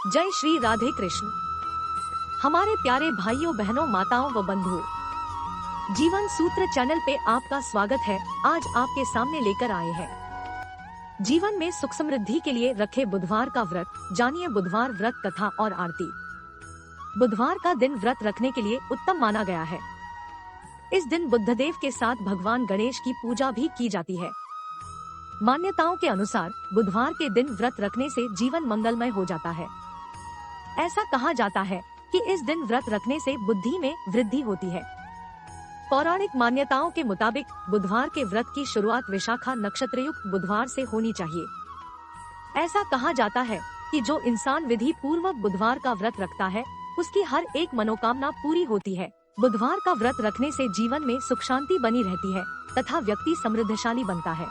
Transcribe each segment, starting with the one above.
जय श्री राधे कृष्ण। हमारे प्यारे भाइयों बहनों माताओं व बंधुओं, जीवन सूत्र चैनल पे आपका स्वागत है। आज आपके सामने लेकर आए हैं जीवन में सुख समृद्धि के लिए रखे बुधवार का व्रत। जानिए बुधवार व्रत कथा और आरती। बुधवार का दिन व्रत रखने के लिए उत्तम माना गया है। इस दिन बुद्धदेव के साथ भगवान गणेश की पूजा भी की जाती है। मान्यताओं के अनुसार बुधवार के दिन व्रत रखने से जीवन मंगलमय हो जाता है। ऐसा कहा जाता है कि इस दिन व्रत रखने से बुद्धि में वृद्धि होती है। पौराणिक मान्यताओं के मुताबिक बुधवार के व्रत की शुरुआत विशाखा नक्षत्र युक्त बुधवार से होनी चाहिए। ऐसा कहा जाता है कि जो इंसान विधि पूर्वक बुधवार का व्रत रखता है उसकी हर एक मनोकामना पूरी होती है। बुधवार का व्रत रखने से जीवन में सुख शांति बनी रहती है तथा व्यक्ति समृद्धशाली बनता है।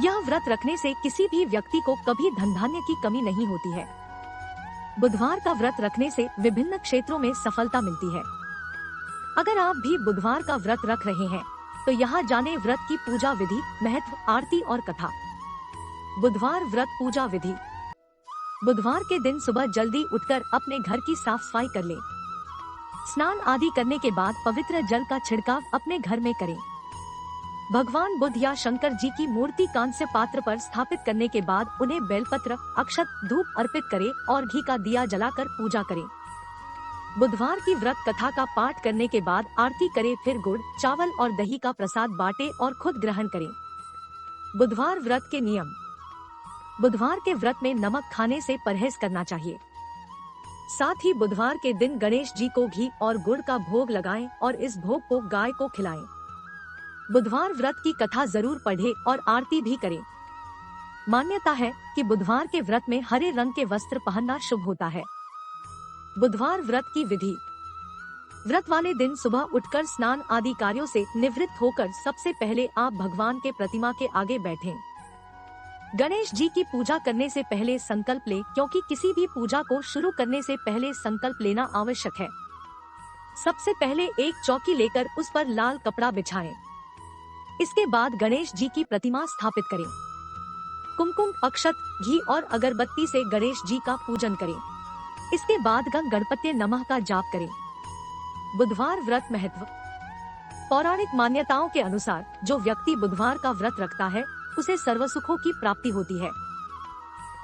यह व्रत रखने से किसी भी व्यक्ति को कभी धन धान्य की कमी नहीं होती है। बुधवार का व्रत रखने से विभिन्न क्षेत्रों में सफलता मिलती है। अगर आप भी बुधवार का व्रत रख रहे हैं तो यहाँ जाने व्रत की पूजा विधि, महत्व, आरती और कथा। बुधवार व्रत पूजा विधि। बुधवार के दिन सुबह जल्दी उठकर अपने घर की साफ सफाई कर लें। स्नान आदि करने के बाद पवित्र जल का छिड़काव अपने घर में करें। भगवान बुद्ध या शंकर जी की मूर्ति कांस्य पात्र पर स्थापित करने के बाद उन्हें बेलपत्र, अक्षत, धूप अर्पित करें और घी का दिया जलाकर पूजा करें। बुधवार की व्रत कथा का पाठ करने के बाद आरती करें, फिर गुड़, चावल और दही का प्रसाद बांटें और खुद ग्रहण करें। बुधवार व्रत के नियम। बुधवार के व्रत में नमक खाने से परहेज करना चाहिए। साथ ही बुधवार के दिन गणेश जी को घी और गुड़ का भोग लगाएं और इस भोग को गाय को खिलाएं। बुधवार व्रत की कथा जरूर पढ़ें और आरती भी करें। मान्यता है कि बुधवार के व्रत में हरे रंग के वस्त्र पहनना शुभ होता है। बुधवार व्रत की विधि। व्रत वाले दिन सुबह उठकर स्नान आदि कार्यों से निवृत्त होकर सबसे पहले आप भगवान के प्रतिमा के आगे बैठें। गणेश जी की पूजा करने से पहले संकल्प लें, क्योंकि किसी भी पूजा को शुरू करने से पहले संकल्प लेना आवश्यक है। सबसे पहले एक चौकी लेकर उस पर लाल कपड़ा बिछाएं। इसके बाद गणेश जी की प्रतिमा स्थापित करें। कुमकुम, अक्षत, घी और अगरबत्ती से गणेश जी का पूजन करें। इसके बाद गणपते नमः का जाप करें। बुधवार व्रत महत्व। पौराणिक मान्यताओं के अनुसार जो व्यक्ति बुधवार का व्रत रखता है उसे सर्व सुखों की प्राप्ति होती है।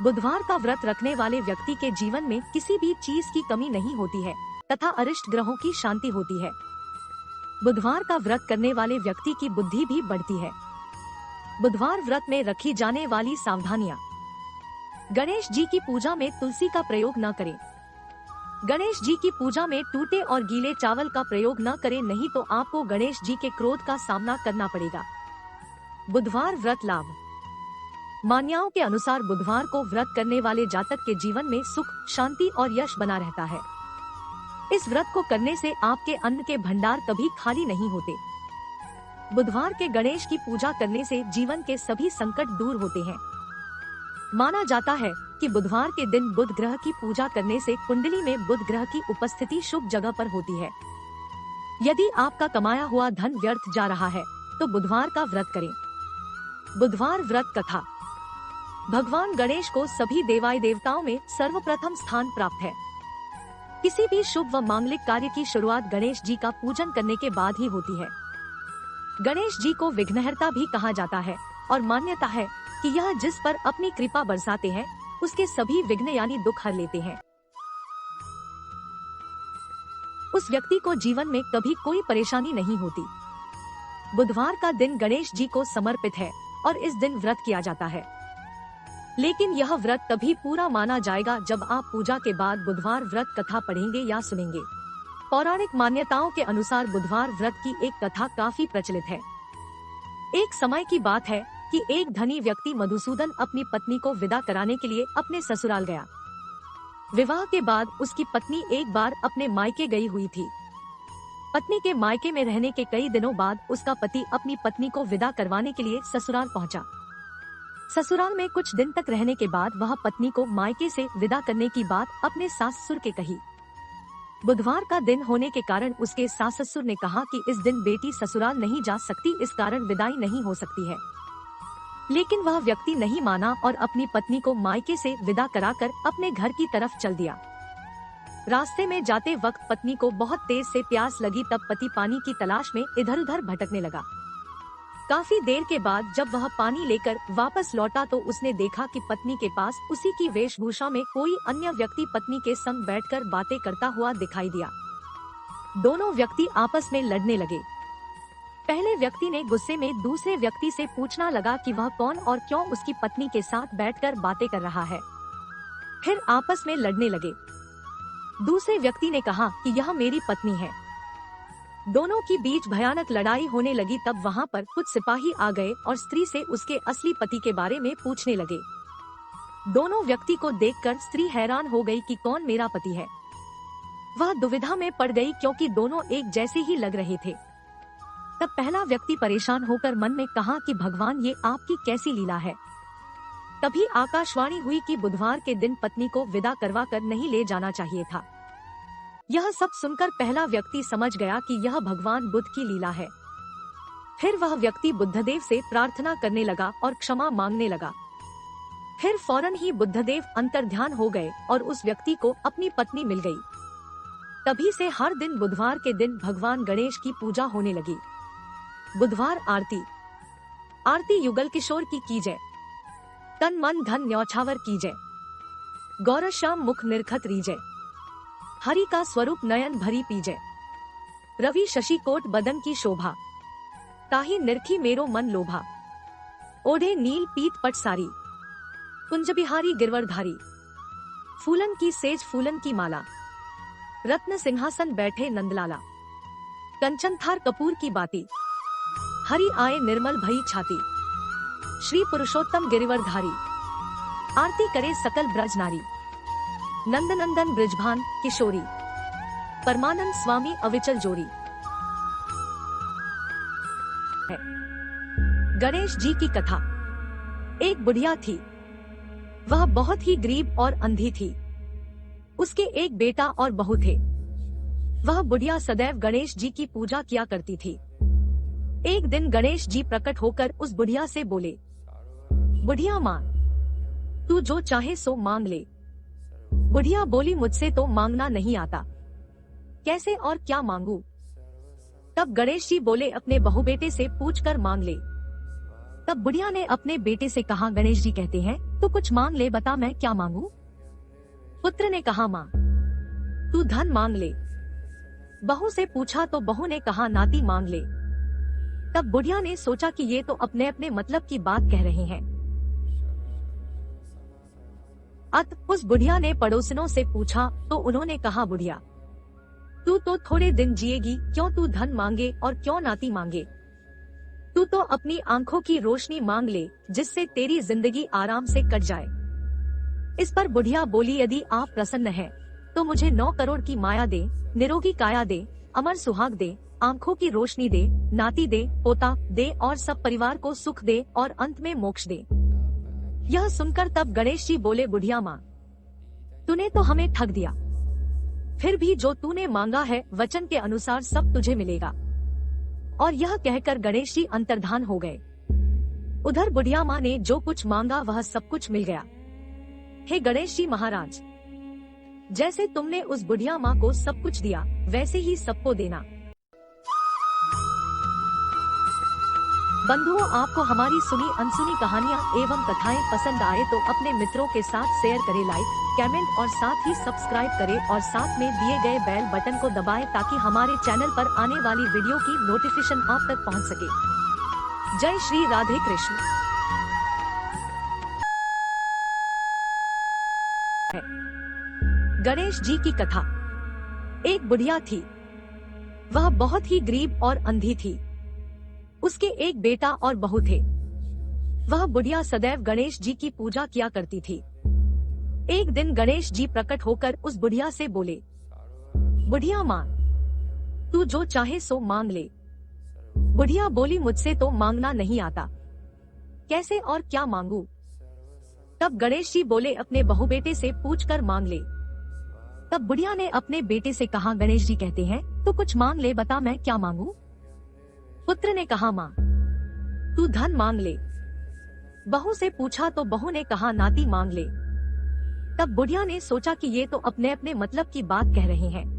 बुधवार का व्रत रखने वाले व्यक्ति के जीवन में किसी भी चीज की कमी नहीं होती है तथा अरिष्ट ग्रहों की शांति होती है। बुधवार का व्रत करने वाले व्यक्ति की बुद्धि भी बढ़ती है। बुधवार व्रत में रखी जाने वाली सावधानियां। गणेश जी की पूजा में तुलसी का प्रयोग न करें। गणेश जी की पूजा में टूटे और गीले चावल का प्रयोग न करें, नहीं तो आपको गणेश जी के क्रोध का सामना करना पड़ेगा। बुधवार व्रत लाभ। मान्यताओं के अनुसार बुधवार को व्रत करने वाले जातक के जीवन में सुख, शांति और यश बना रहता है। इस व्रत को करने से आपके अन्न के भंडार कभी खाली नहीं होते। बुधवार के गणेश की पूजा करने से जीवन के सभी संकट दूर होते हैं। माना जाता है कि बुधवार के दिन बुध ग्रह की पूजा करने से कुंडली में बुध ग्रह की उपस्थिति शुभ जगह पर होती है। यदि आपका कमाया हुआ धन व्यर्थ जा रहा है तो बुधवार का व्रत करें। बुधवार व्रत कथा। भगवान गणेश को सभी देवाई देवताओं में सर्वप्रथम स्थान प्राप्त है। किसी भी शुभ व मांगलिक कार्य की शुरुआत गणेश जी का पूजन करने के बाद ही होती है। गणेश जी को विघ्नहर्ता भी कहा जाता है और मान्यता है कि यह जिस पर अपनी कृपा बरसाते हैं उसके सभी विघ्न यानी दुख हर लेते हैं। उस व्यक्ति को जीवन में कभी कोई परेशानी नहीं होती। बुधवार का दिन गणेश जी को समर्पित है और इस दिन व्रत किया जाता है। लेकिन यह व्रत तभी पूरा माना जाएगा जब आप पूजा के बाद बुधवार व्रत कथा पढ़ेंगे या सुनेंगे। पौराणिक मान्यताओं के अनुसार बुधवार व्रत की एक कथा काफी प्रचलित है। एक समय की बात है कि एक धनी व्यक्ति मधुसूदन अपनी पत्नी को विदा कराने के लिए अपने ससुराल गया। विवाह के बाद उसकी पत्नी एक बार अपने मायके गई हुई थी। पत्नी के मायके में रहने के कई दिनों बाद उसका पति अपनी पत्नी को विदा करवाने के लिए ससुराल पहुंचा। ससुराल में कुछ दिन तक रहने के बाद वह पत्नी को मायके से विदा करने की बात अपने सास ससुर के कही। बुधवार का दिन होने के कारण उसके सास ससुर ने कहा कि इस दिन बेटी ससुराल नहीं जा सकती, इस कारण विदाई नहीं हो सकती है। लेकिन वह व्यक्ति नहीं माना और अपनी पत्नी को मायके से विदा कराकर अपने घर की तरफ चल दिया। रास्ते में जाते वक्त पत्नी को बहुत तेज से प्यास लगी, तब पति पानी की तलाश में इधर उधर भटकने लगा। काफी देर के बाद जब वह पानी लेकर वापस लौटा तो उसने देखा कि पत्नी के पास उसी की वेशभूषा में कोई अन्य व्यक्ति पत्नी के संग बैठकर बातें करता हुआ दिखाई दिया। दोनों व्यक्ति आपस में लड़ने लगे। पहले व्यक्ति ने गुस्से में दूसरे व्यक्ति से पूछना लगा कि वह कौन और क्यों उसकी पत्नी के साथ बैठकर बातें कर रहा है। फिर आपस में लड़ने लगे। दूसरे व्यक्ति ने कहा कि यह मेरी पत्नी है। दोनों की बीच भयानक लड़ाई होने लगी। तब वहां पर कुछ सिपाही आ गए और स्त्री से उसके असली पति के बारे में पूछने लगे। दोनों व्यक्ति को देखकर स्त्री हैरान हो गई कि कौन मेरा पति है। वह दुविधा में पड़ गई क्योंकि दोनों एक जैसे ही लग रहे थे। तब पहला व्यक्ति परेशान होकर मन में कहा कि भगवान, ये आपकी कैसी लीला है। तभी आकाशवाणी हुई कि बुधवार के दिन पत्नी को विदा करवा कर नहीं ले जाना चाहिए था। यह सब सुनकर पहला व्यक्ति समझ गया कि यह भगवान बुद्ध की लीला है। फिर वह व्यक्ति बुद्धदेव से प्रार्थना करने लगा और क्षमा मांगने लगा। फिर फौरन ही बुद्धदेव अंतर्ध्यान हो गए और उस व्यक्ति को अपनी पत्नी मिल गई। तभी से हर दिन बुधवार के दिन भगवान गणेश की पूजा होने लगी। बुधवार आरती युगल किशोर की जय। तन मन धन न्यौछावर की जय। गौर श्याम मुख निरखत रीजय। हरि का स्वरूप नयन भरी पीजय। रवि शशि कोट बदन की शोभा। ताही निरखी मेरो मन लोभा। ओढ़े नील पीत पट सारी। कुंज बिहारी गिरवरधारी। फूलन की सेज फूलन की माला। रत्न सिंहासन बैठे नंदलाला। कंचन थार कपूर की बाती। हरि आए निर्मल भई छाती। श्री पुरुषोत्तम गिरिवरधारी। आरती करे सकल ब्रज नारी। नंदनंदन ब्रिजभान किशोरी। परमानंद स्वामी अविचल जोरी। गणेश जी की कथा। एक बुढ़िया थी। वह बहुत ही गरीब और अंधी थी। उसके एक बेटा और बहू थे। वह बुढ़िया सदैव गणेश जी की पूजा किया करती थी। एक दिन गणेश जी प्रकट होकर उस बुढ़िया से बोले, बुढ़िया माँ, तू जो चाहे सो मांग ले। बुढ़िया बोली, मुझसे तो मांगना नहीं आता, कैसे और क्या मांगू। तब गणेश जी बोले, अपने बहू बेटे से पूछकर मांग ले। तब बुढ़िया ने अपने बेटे से कहा, गणेश जी कहते हैं तो कुछ मांग ले, बता मैं क्या मांगू। पुत्र ने कहा, माँ तू धन मांग ले। बहू से पूछा तो बहू ने कहा, नाती मांग ले। तब बुढ़िया ने सोचा कि ये तो अपने अपने मतलब की बात कह रहे हैं। उस बुढ़िया ने पड़ोसिनों से पूछा तो उन्होंने कहा, बुढ़िया तू तो थोड़े दिन जिएगी, क्यों तू धन मांगे और क्यों नाती मांगे। तू तो अपनी आंखों की रोशनी मांग ले, जिससे तेरी जिंदगी आराम से कट जाए। इस पर बुढ़िया बोली, यदि आप प्रसन्न हैं, तो मुझे 9 करोड़ की माया दे, निरोगी काया दे, अमर सुहाग दे, आंखों की रोशनी दे, नाती दे, पोता दे और सब परिवार को सुख दे और अंत में मोक्ष दे। यह सुनकर तब गणेश जी बोले, बुढ़िया माँ, तूने तो हमें ठग दिया। फिर भी जो तूने मांगा है वचन के अनुसार सब तुझे मिलेगा। और यह कहकर गणेश जी अंतर्धान हो गए। उधर बुढ़िया माँ ने जो कुछ मांगा वह सब कुछ मिल गया। हे गणेश जी महाराज, जैसे तुमने उस बुढ़िया माँ को सब कुछ दिया, वैसे ही सबको देना। बंधुओं, आपको हमारी सुनी अनसुनी कहानियाँ एवं कथाएं पसंद आए तो अपने मित्रों के साथ शेयर करें, लाइक, कमेंट और साथ ही सब्सक्राइब करें और साथ में दिए गए बेल बटन को दबाएं ताकि हमारे चैनल पर आने वाली वीडियो की नोटिफिकेशन आप तक पहुंच सके। जय श्री राधे कृष्ण। गणेश जी की कथा। एक बुढ़िया थी। वह बहुत ही गरीब और अंधी थी। उसके एक बेटा और बहू थे। वह बुढ़िया सदैव गणेश जी की पूजा किया करती थी। एक दिन गणेश जी प्रकट होकर उस बुढ़िया से बोले, बुढ़िया माँ, तू जो चाहे सो मांग ले। बुढ़िया बोली, मुझसे तो मांगना नहीं आता, कैसे और क्या मांगू। तब गणेश जी बोले, अपने बहू बेटे से पूछकर मांग ले। तब बुढ़िया ने अपने बेटे से कहा, गणेश जी कहते हैं तो कुछ मांग ले, बता मैं क्या मांगू। पुत्र ने कहा, माँ तू धन मांग ले। बहू से पूछा तो बहू ने कहा नाती मांग ले। तब बुढ़िया ने सोचा कि ये तो अपने अपने मतलब की बात कह रहे हैं।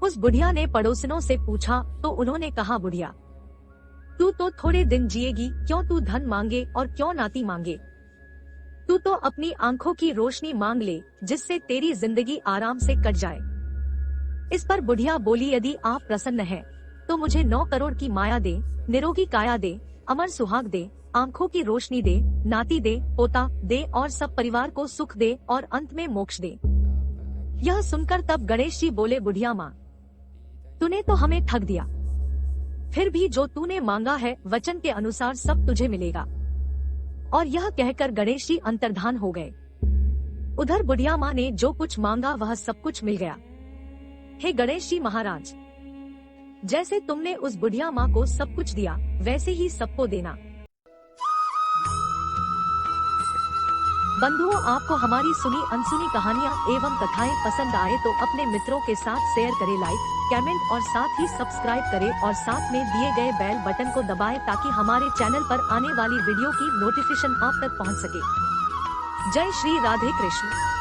उस बुढ़िया ने पड़ोसिनों से पूछा तो उन्होंने कहा बुढ़िया तू तो थोड़े दिन जिएगी, क्यों तू धन मांगे और क्यों नाती मांगे। तू तो अपनी आंखों की रोशनी मांग ले जिससे तेरी जिंदगी आराम से कट जाए। इस पर बुढ़िया बोली यदि आप प्रसन्न हैं तो मुझे 9 करोड़ की माया दे, निरोगी काया दे, अमर सुहाग दे, आंखों की रोशनी दे, नाती दे, पोता दे और सब परिवार को सुख दे और अंत में मोक्ष दे। यह सुनकर तब गणेश जी बोले बुढ़िया माँ तूने तो हमें ठग दिया, फिर भी जो तूने मांगा है वचन के अनुसार सब तुझे मिलेगा। और यह कहकर गणेश जी अंतर्धान हो गए। उधर बुढ़िया माँ ने जो कुछ मांगा वह सब कुछ मिल गया। हे गणेश जी महाराज, जैसे तुमने उस बुढ़िया माँ को सब कुछ दिया वैसे ही सबको देना। बंधुओं, आपको हमारी सुनी अनसुनी कहानियाँ एवं कथाएं पसंद आए तो अपने मित्रों के साथ शेयर करें, लाइक, कमेंट और साथ ही सब्सक्राइब करें और साथ में दिए गए बेल बटन को दबाएं ताकि हमारे चैनल पर आने वाली वीडियो की नोटिफिकेशन आप तक पहुंच सके। जय श्री राधे कृष्ण।